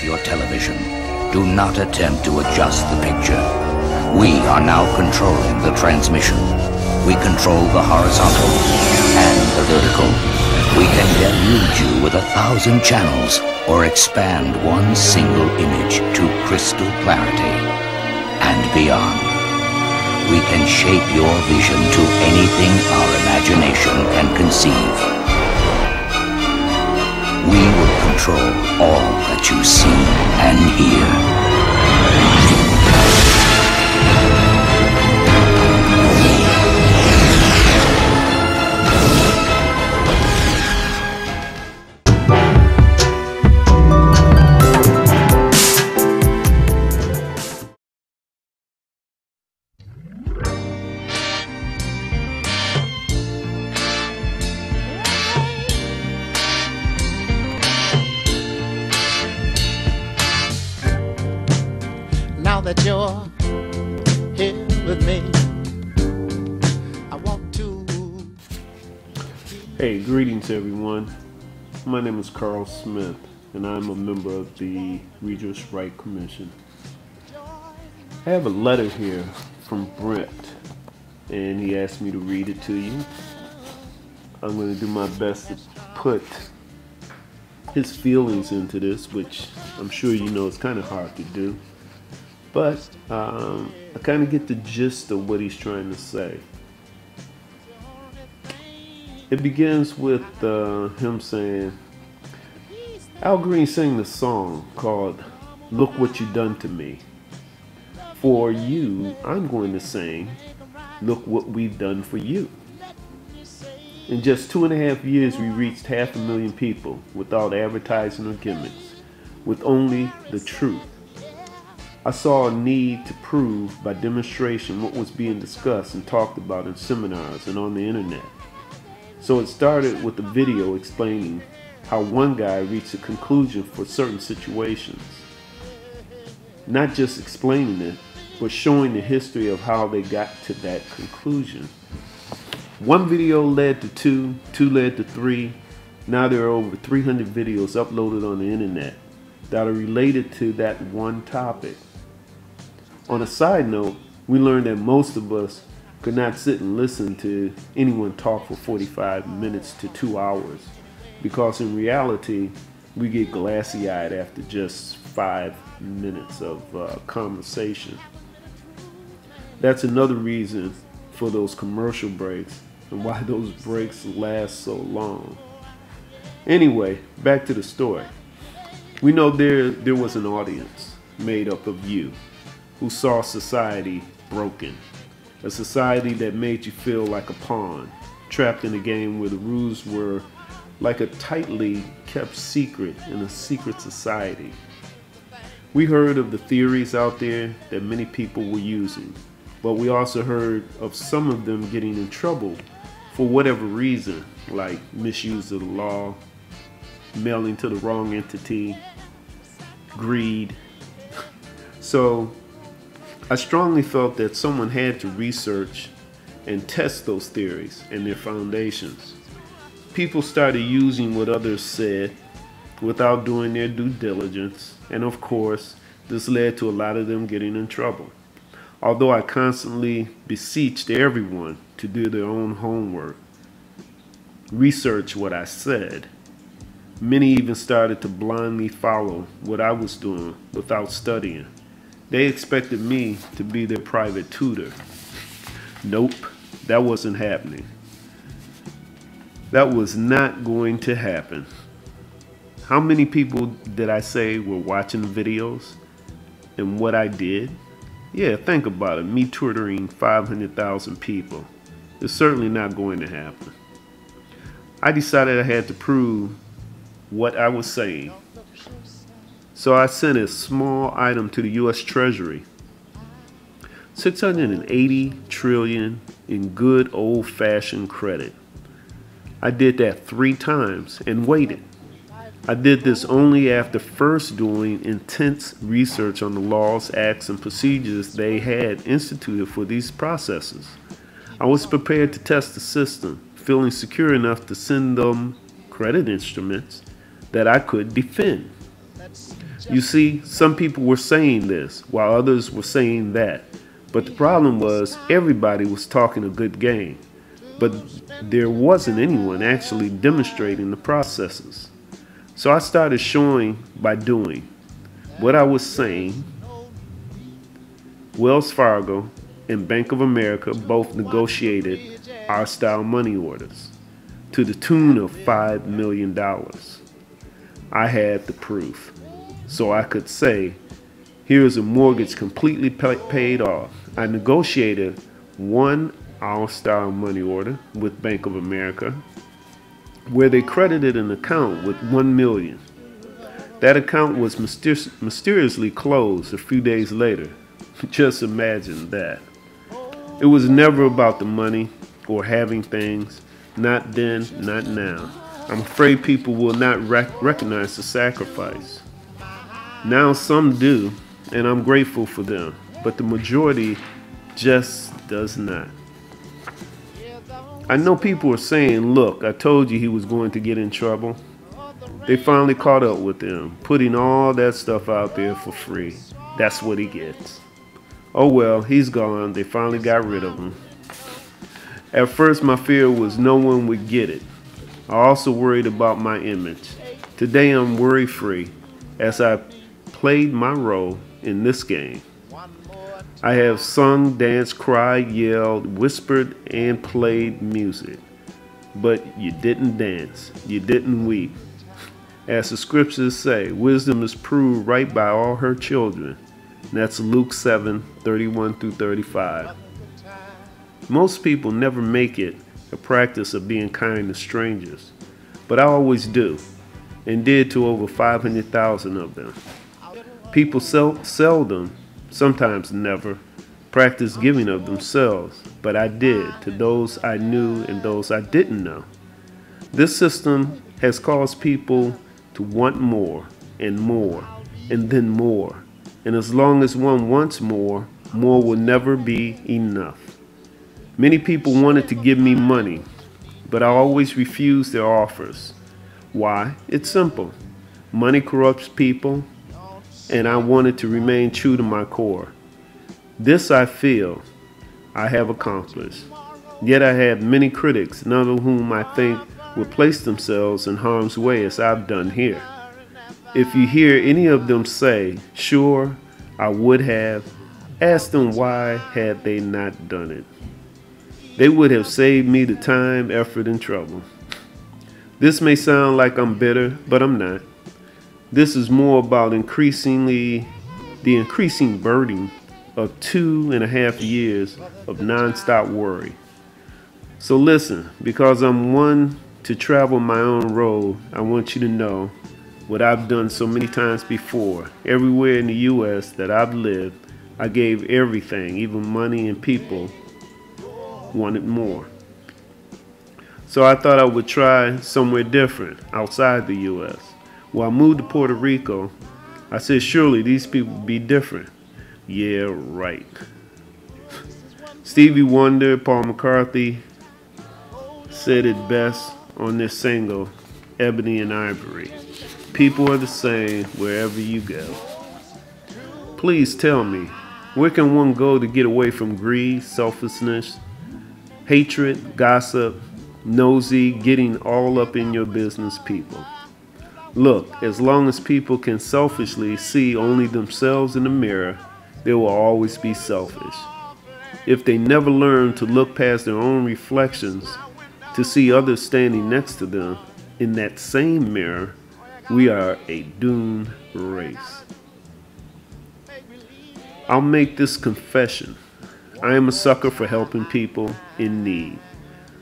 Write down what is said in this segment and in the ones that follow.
your television. Do not attempt to adjust the picture. We are now controlling the transmission. We control the horizontal and the vertical. We can deluge you with 1,000 channels or expand one single image to crystal clarity and beyond. We can shape your vision to anything our imagination can conceive. We will control all that you see and hear. Now that you're here with me, I want to. Hey, greetings everyone. My name is Carl Smith and I'm a member of the Redress Right Commission. I have a letter here from Brent and he asked me to read it to you. I'm going to do my best to put his feelings into this, which I'm sure you know is kind of hard to do. But I kind of get the gist of what he's trying to say. It begins with him saying, Al Green sang the song called "Look What You Done to Me." For you, I'm going to sing, "Look What We've Done for You." In just 2.5 years, we reached 500,000 people without advertising or gimmicks, with only the truth. I saw a need to prove by demonstration what was being discussed and talked about in seminars and on the internet. So it started with a video explaining how one guy reached a conclusion for certain situations. Not just explaining it, but showing the history of how they got to that conclusion. One video led to two, two led to three. Now there are over 300 videos uploaded on the internet that are related to that one topic. On a side note, we learned that most of us could not sit and listen to anyone talk for 45 minutes to 2 hours, because in reality, we get glassy-eyed after just 5 minutes of conversation. That's another reason for those commercial breaks and why those breaks last so long. Anyway, back to the story. We know there was an audience made up of you who saw society broken, a society that made you feel like a pawn, trapped in a game where the rules were like a tightly kept secret in a secret society. We heard of the theories out there that many people were using, but we also heard of some of them getting in trouble for whatever reason, like misuse of the law, mailing to the wrong entity, greed. So I strongly felt that someone had to research and test those theories and their foundations. People started using what others said without doing their due diligence, and of course, this led to a lot of them getting in trouble. Although I constantly beseeched everyone to do their own homework, research what I said, many even started to blindly follow what I was doing without studying. They expected me to be their private tutor. Nope, that wasn't happening. That was not going to happen. How many people did I say were watching the videos and what I did? Yeah, think about it. Me tutoring 500,000 people. It's certainly not going to happen. I decided I had to prove what I was saying. So I sent a small item to the U.S. Treasury. $680 trillion in good old-fashioned credit. I did that 3 times and waited. I did this only after first doing intense research on the laws, acts, and procedures they had instituted for these processes. I was prepared to test the system, feeling secure enough to send them credit instruments that I could defend. You see, some people were saying this while others were saying that. But the problem was everybody was talking a good game. But there wasn't anyone actually demonstrating the processes. So I started showing by doing. What I was saying, Wells Fargo and Bank of America both negotiated our style money orders to the tune of $5 million. I had the proof. So I could say, here's a mortgage completely paid off. I negotiated one our style money order with Bank of America where they credited an account with $1 million. That account was mysteriously closed a few days later. Just imagine that. It was never about the money or having things. Not then, not now. I'm afraid people will not recognize the sacrifice. Now some do, and I'm grateful for them, but the majority just does not. I know people are saying, look, I told you he was going to get in trouble. They finally caught up with him, putting all that stuff out there for free. That's what he gets. Oh well, he's gone. They finally got rid of him. At first my fear was no one would get it. I also worried about my image. Today I'm worry-free as I played my role in this game. I have sung, danced, cried, yelled, whispered, and played music. But you didn't dance. You didn't weep. As the scriptures say, wisdom is proved right by all her children. And that's Luke 7:31 through 35. Most people never make it a practice of being kind to strangers. But I always do, and did to over 500,000 of them. People seldom, sometimes never, practice giving of themselves, but I did to those I knew and those I didn't know. This system has caused people to want more, and then more. And as long as one wants more, more will never be enough. Many people wanted to give me money, but I always refused their offers. Why? It's simple. Money corrupts people, and I wanted to remain true to my core. This I feel I have accomplished. Yet I have many critics, none of whom I think will place themselves in harm's way as I've done here. If you hear any of them say, sure, I would have, ask them why had they not done it. They would have saved me the time, effort, and trouble. This may sound like I'm bitter, but I'm not. This is more about the increasing burden of 2.5 years of nonstop worry. So listen, because I'm one to travel my own road, I want you to know what I've done so many times before. Everywhere in the U.S. that I've lived, I gave everything, even money, and people wanted more. So I thought I would try somewhere different outside the U.S. When I moved to Puerto Rico, I said, surely these people would be different. Yeah, right. Stevie Wonder, Paul McCartney said it best on this single, Ebony and Ivory. People are the same wherever you go. Please tell me, where can one go to get away from greed, selfishness, hatred, gossip, nosy, getting all up in your business people? Look, as long as people can selfishly see only themselves in the mirror, they will always be selfish. If they never learn to look past their own reflections to see others standing next to them in that same mirror, we are a doomed race. I'll make this confession. I am a sucker for helping people in need.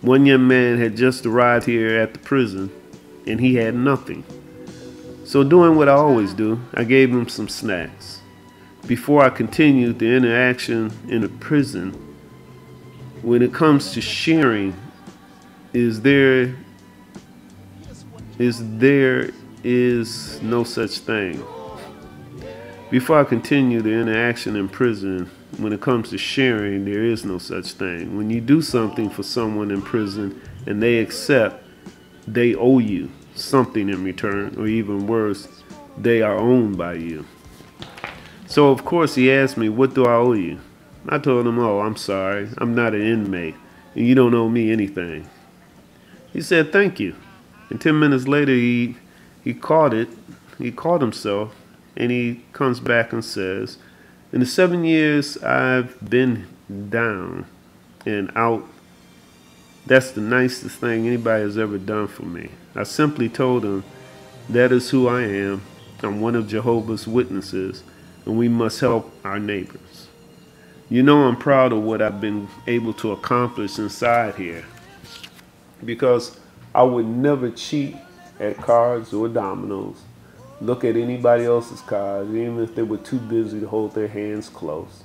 One young man had just arrived here at the prison, and he had nothing. So doing what I always do, I gave him some snacks. Before I continued the interaction in a prison, when it comes to sharing, there is no such thing. Before I continue the interaction in prison, when it comes to sharing, there is no such thing. When you do something for someone in prison and they accept, they owe you something in return, or even worse, they are owned by you. So of course he asked me, what do I owe you? I told him, oh, I'm sorry, I'm not an inmate, and you don't owe me anything. He said, thank you. And 10 minutes later, he caught himself, and he comes back and says, in the 7 years I've been down and out, that's the nicest thing anybody has ever done for me. I simply told him, that is who I am. I'm one of Jehovah's Witnesses, and we must help our neighbors. You know, I'm proud of what I've been able to accomplish inside here, because I would never cheat at cards or dominoes, look at anybody else's cards, even if they were too busy to hold their hands close.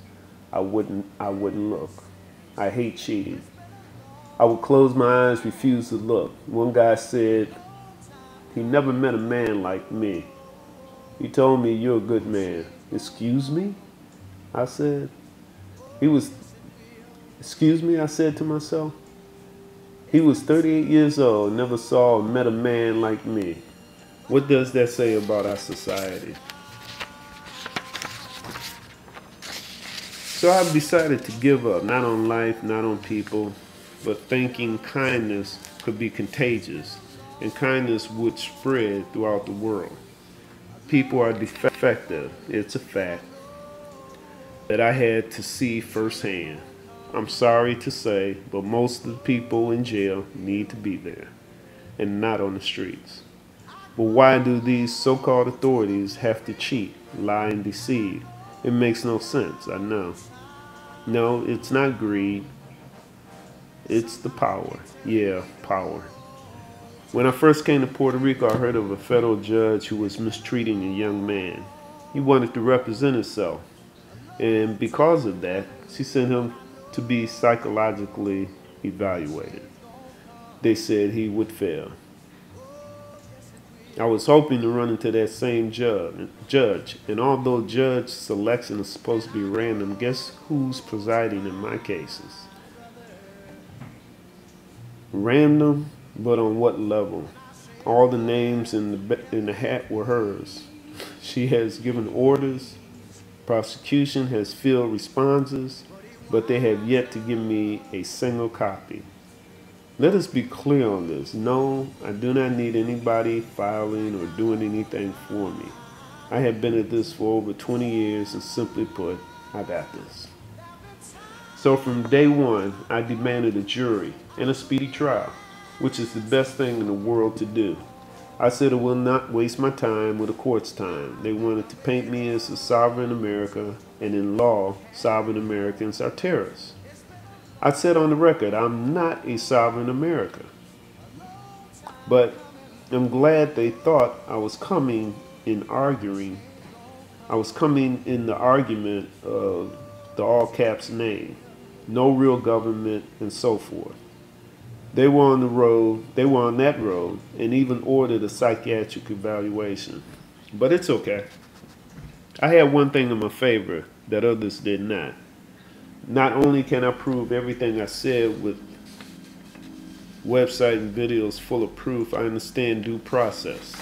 I wouldn't look. I hate cheating. I would close my eyes, refuse to look. One guy said he never met a man like me. He told me, you're a good man. Excuse me? I said. Excuse me, I said to myself. He was 38 years old, never saw or met a man like me. What does that say about our society? So I've decided to give up, not on life, not on people, but thinking kindness could be contagious, and kindness would spread throughout the world. People are defective, it's a fact, that I had to see firsthand. I'm sorry to say, but most of the people in jail need to be there, and not on the streets. But why do these so-called authorities have to cheat, lie, and deceive? It makes no sense, I know. No, it's not greed. It's the power. Yeah, power. When I first came to Puerto Rico, I heard of a federal judge who was mistreating a young man. He wanted to represent himself. And because of that, she sent him to be psychologically evaluated. They said he would fail. I was hoping to run into that same judge, and although judge selection is supposed to be random, guess who's presiding in my cases? Random, but on what level? All the names in the hat were hers. She has given orders. Prosecution has filled responses, but they have yet to give me a single copy. Let us be clear on this. No, I do not need anybody filing or doing anything for me. I have been at this for over 20 years, and simply put, I got this. So from day one, I demanded a jury and a speedy trial, which is the best thing in the world to do. I said I will not waste my time with the court's time. They wanted to paint me as a sovereign America, and in law, sovereign Americans are terrorists. I said on the record, I'm not a sovereign America. But I'm glad they thought I was coming in the argument of the all caps name, no real government, and so forth. They were on that road, and even ordered a psychiatric evaluation. But it's okay. I had one thing in my favor that others did not. Not only can I prove everything I said with website and videos full of proof, I understand due process.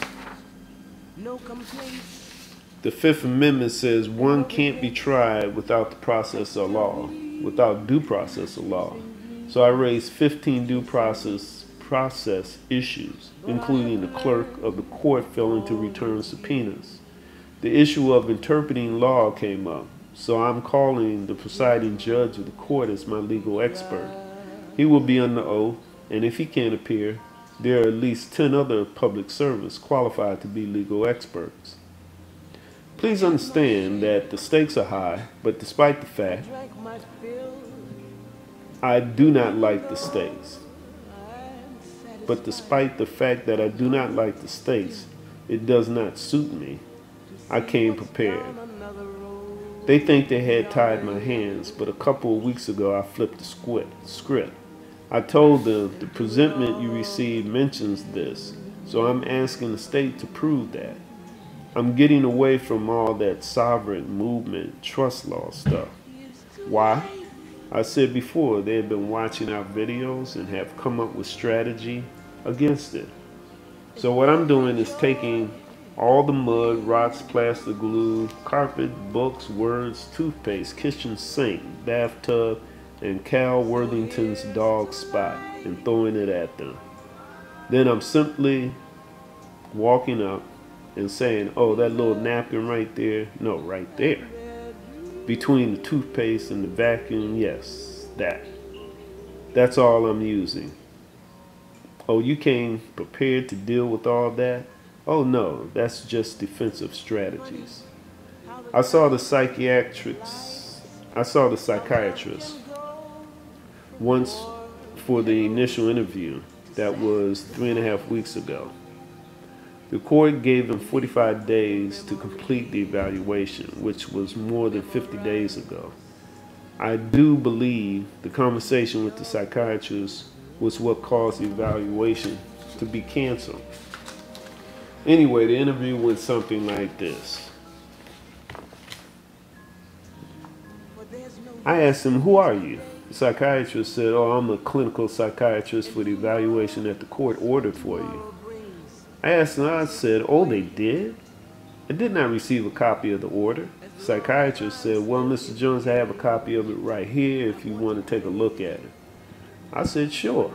No complaints. The Fifth Amendment says one can't be tried without the process of law, without due process of law. So I raised 15 due process issues, including the clerk of the court failing to return subpoenas. The issue of interpreting law came up, so I'm calling the presiding judge of the court as my legal expert. He will be under oath, and if he can't appear, there are at least 10 other public servants qualified to be legal experts. Please understand that the stakes are high, but despite the fact, I do not like the stakes. But despite the fact that I do not like the stakes, it does not suit me. I came prepared. They think they had tied my hands, but a couple of weeks ago I flipped the script. I told them the presentment you received mentions this, so I'm asking the state to prove that. I'm getting away from all that sovereign movement, trust law stuff. Why? I said before, they have been watching our videos and have come up with strategy against it. So what I'm doing is taking All the mud, rocks, plaster glue, carpet, books, words, toothpaste, kitchen sink, bathtub, and Cal Worthington's dog spot and throwing it at them. Then I'm simply walking up and saying, oh, that little napkin right there, no, right there. Between the toothpaste and the vacuum, yes, that. That's all I'm using. Oh, you came prepared to deal with all that? Oh no, that's just defensive strategies. I saw the psychiatrist once for the initial interview. That was 3.5 weeks ago. The court gave him 45 days to complete the evaluation, which was more than 50 days ago. I do believe the conversation with the psychiatrist was what caused the evaluation to be canceled. Anyway, the interview went something like this. I asked him, who are you? The psychiatrist said, oh, I'm a clinical psychiatrist for the evaluation that the court ordered for you. I asked him, I said, oh, they did? I did not receive a copy of the order. The psychiatrist said, well, Mr. Jones, I have a copy of it right here if you want to take a look at it. I said, sure,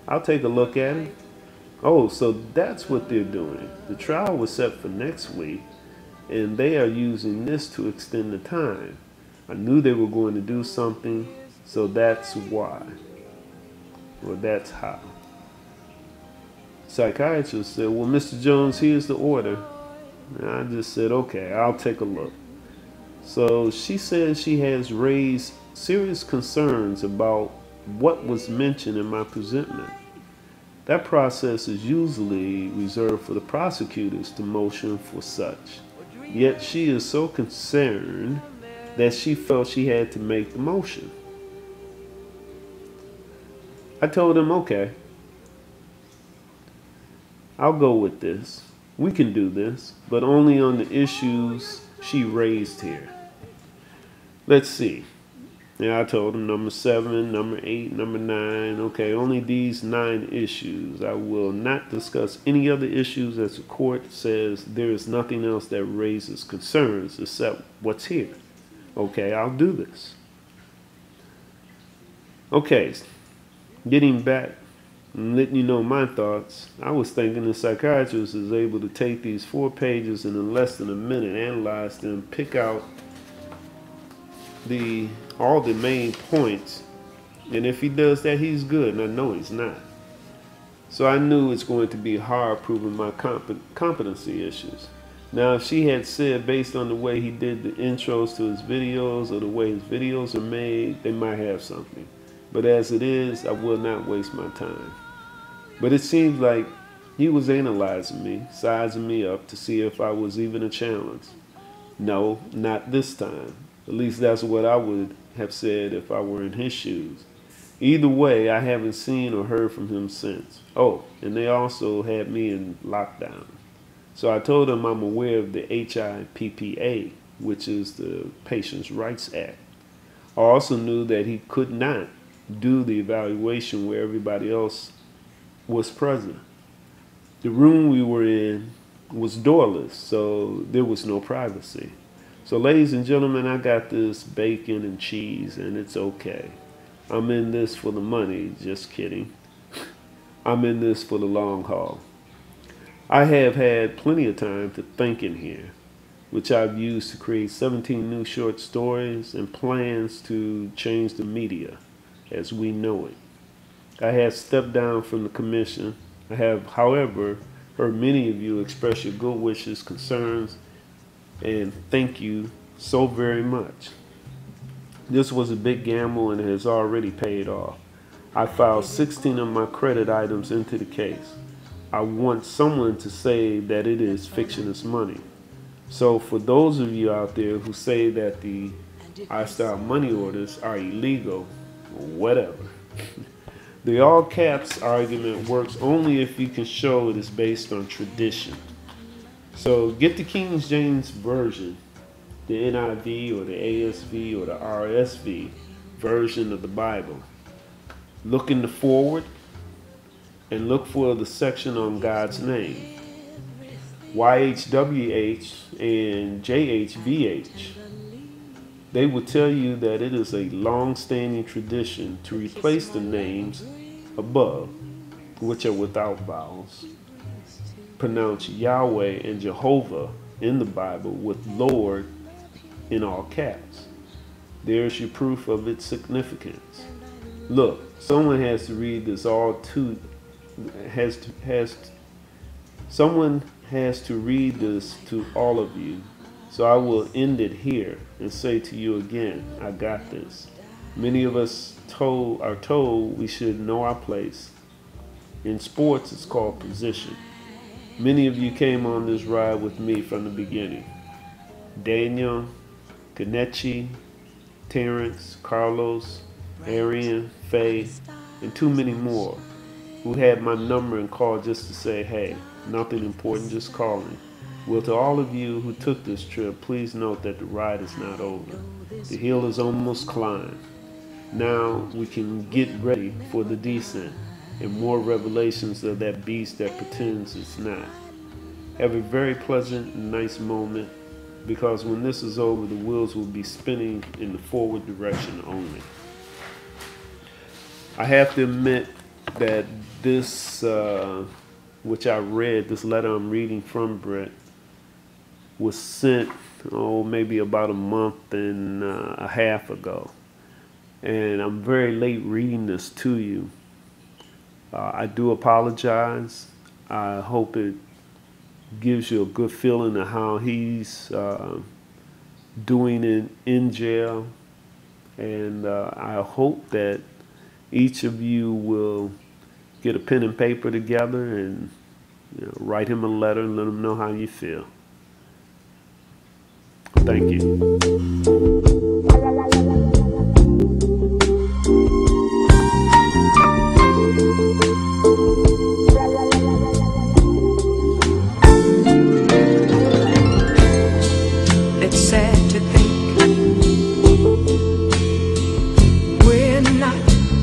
I'll take a look at it. Oh, so that's what they're doing. The trial was set for next week, and they are using this to extend the time. I knew they were going to do something, so that's why. Well, that's how. Psychiatrist said, well, Mr. Jones, here's the order. And I just said, okay, I'll take a look. So she says she has raised serious concerns about what was mentioned in my presentment. That process is usually reserved for the prosecutors to motion for such. Yet she is so concerned that she felt she had to make the motion. I told him, okay, I'll go with this. We can do this, but only on the issues she raised here. Let's see. Yeah, I told him number 7, number 8, number 9. Okay, only these 9 issues. I will not discuss any other issues as the court says there is nothing else that raises concerns except what's here. Okay, I'll do this. Okay, getting back and letting you know my thoughts, I was thinking the psychiatrist is able to take these 4 pages and in less than a minute analyze them, pick out all the main points, and if he does that, he's good, and I know he's not. So I knew it's going to be hard proving my competency issues. Now, if she had said based on the way he did the intros to his videos or the way his videos are made, they might have something. But as it is, I will not waste my time. But it seems like he was analyzing me, sizing me up to see if I was even a challenge. No, not this time. At least that's what I would have said if I were in his shoes. Either way, I haven't seen or heard from him since. Oh, and they also had me in lockdown. So I told him I'm aware of the HIPPA, which is the Patients' Rights Act. I also knew that he could not do the evaluation where everybody else was present. The room we were in was doorless, so there was no privacy. So ladies and gentlemen, I got this bacon and cheese, and it's okay. I'm in this for the money, just kidding. I'm in this for the long haul. I have had plenty of time to think in here, which I've used to create 17 new short stories and plans to change the media as we know it. I have stepped down from the commission. I have, however, heard many of you express your good wishes, concerns, and thank you so very much. This was a big gamble and it has already paid off. I filed 16 of my credit items into the case. I want someone to say that it is fictionist money. So for those of you out there who say that the I-style money orders are illegal, whatever. The all caps argument works only if you can show it is based on tradition. So get the King James Version, the NIV or the ASV or the RSV version of the Bible. Look in the forward and look for the section on God's name. YHWH and JHVH. They will tell you that it is a long-standing tradition to replace the names above, which are without vowels, pronounce Yahweh and Jehovah in the Bible with Lord in all caps. There's your proof of its significance. Look, someone has to read this someone has to read this to all of you. So I will end it here and say to you again, I got this. Many of us are told we should know our place. In sports, it's called position. Many of you came on this ride with me from the beginning. Daniel, Kanechi, Terrence, Carlos, Arian, Faye, and too many more who had my number and called just to say, hey, nothing important, just calling. Well, to all of you who took this trip, please note that the ride is not over. The hill is almost climbed. Now we can get ready for the descent and more revelations of that beast that pretends it's not. Have a very pleasant and nice moment, because when this is over, the wheels will be spinning in the forward direction only. I have to admit that this, which I read, this letter I'm reading from Brett, was sent, maybe about a month and a half ago. And I'm very late reading this to you. I do apologize. I hope it gives you a good feeling of how he's doing it in jail. And I hope that each of you will get a pen and paper together and write him a letter and let him know how you feel. Thank you. It's sad to think we're not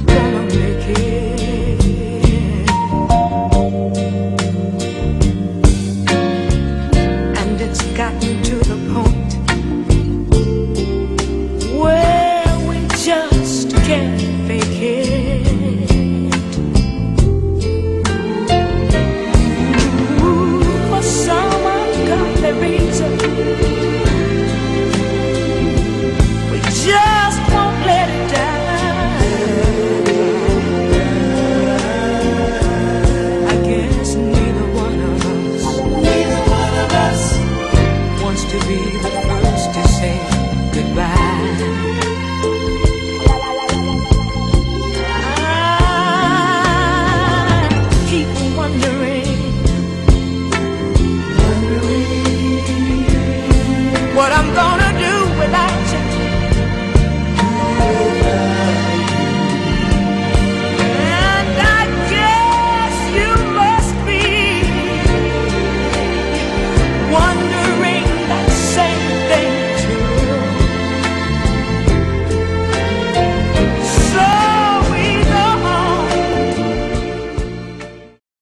gonna make it, and it's gotten to the point where we just can't fake it. Ooh, for some ungodly reason, we just won't let it die. I guess neither one of us wants to be the first to say goodbye. I keep wondering what I'm gonna